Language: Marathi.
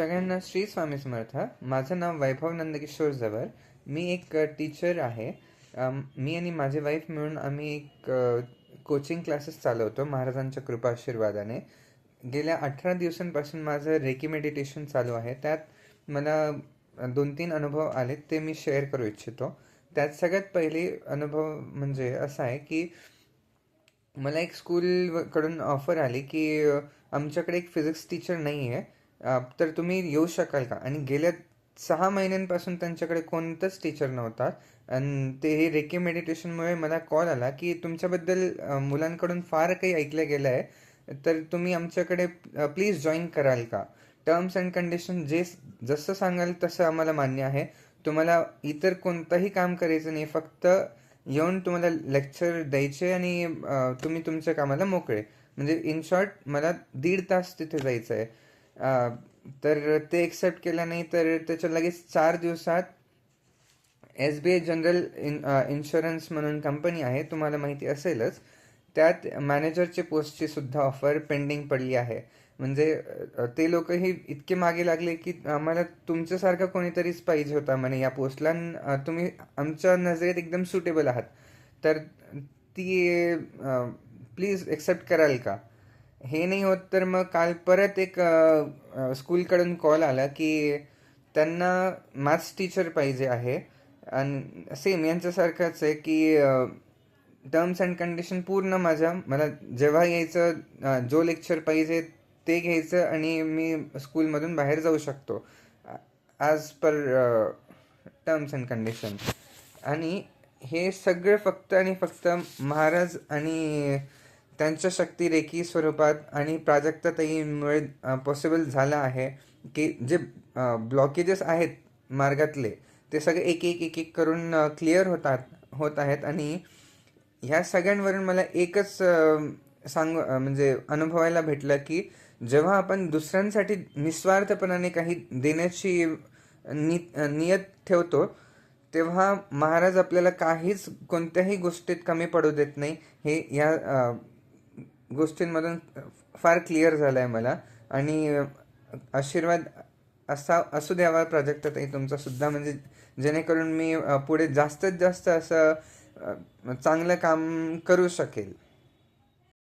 सगळ्यांना श्री स्वामी समर्थ. माझं नाव वैभव नंदकिशोर जवर. मी एक टीचर आहे. मी आणि माझे वाईफ मिळून आम्ही एक कोचिंग क्लासेस चालवतो महाराजांच्या कृपा आशीर्वादाने. गेल्या 18 दिवसांपासून माझं रेकी मेडिटेशन चालू आहे. त्यात मला 2-3 अनुभव आले, ते मी शेअर करू इच्छितो. त्यात सगळ्यात पहिले अनुभव म्हणजे असा आहे की मला एक स्कूलकडून ऑफर आली की आमच्याकडे एक फिजिक्स टीचर नाही आहे, तर तुम्ही येऊ शकाल का? आणि गेल्या 6 महिन्यांपासून त्यांच्याकडे कोणताच टीचर नव्हता. आणि ते हे रेकी मेडिटेशनमुळे मला कॉल आला की तुमच्याबद्दल मुलांकडून फार काही ऐकलं गेलं आहे, तर तुम्ही आमच्याकडे प्लीज जॉईन कराल का? टर्म्स अँड कंडिशन जसं सांगाल तसं आम्हाला मान्य आहे. तुम्हाला इतर कोणतंही काम करायचं नाही, फक्त येऊन तुम्हाला लेक्चर द्यायचे आणि तुम्ही तुमच्या कामाला मोकळे. म्हणजे इन शॉर्ट मला 1.5 तास तिथे जायचं आहे. तर ते एक्सेप्ट केलं नाही, तर त्याच्या लगेच 4 दिवसात SBI जनरल इन्शुरन्स म्हणून कंपनी आहे, तुम्हाला माहिती असेलच, त्यात मॅनेजरच्या पोस्टची सुद्धा ऑफर पेंडिंग पडली आहे. म्हणजे ते लोकही इतके मागे लागले की आम्हाला तुमच्यासारखा कोणीतरीच पाहिजे होता म्हणे या पोस्टला. तुम्ही आमच्या नजरेत एकदम सुटेबल आहात, तर ती प्लीज एक्सेप्ट कराल का? हे नाही होत तर मग काल परत एक स्कूलकडून कॉल आला की त्यांना मॅथ्स टीचर पाहिजे आहे. आणि सेम यांच्यासारखंच आहे की टर्म्स अँड कंडिशन पूर्ण मला जेव्हा यायचं, जो लेक्चर पाहिजे ते घ्यायचं आणि मी स्कूलमधून बाहेर जाऊ शकतो as per terms and condition. आणि हे सगळं फक्त आणि फक्त महाराज आणि त्यांच्या शक्ती रेकी स्वरूपात आणि प्राजक्ताताईमुळे पॉसिबल झालं आहे. की जे ब्लॉकेजेस आहेत मार्गातले, ते सगळे एक एक एक एक करून क्लिअर होत आहेत. आणि ह्या सगळ्यांवरून मला एकच म्हणजे अनुभवायला भेटलं की जेव्हा आपण दुसऱ्यांसाठी निस्वार्थपणाने काही देण्याची नियत ठेवतो, तेव्हा महाराज आपल्याला काहीच कोणत्याही गोष्टीत कमी पडू देत नाही. हे या गोष्टींमधून फार क्लिअर झालं आहे मला. आणि आशीर्वाद असू द्यावा प्राजक्ताताई तुमचासुद्धा, म्हणजे जेणेकरून मी पुढे जास्तीत जास्त असं चांगलं काम करू शकेल.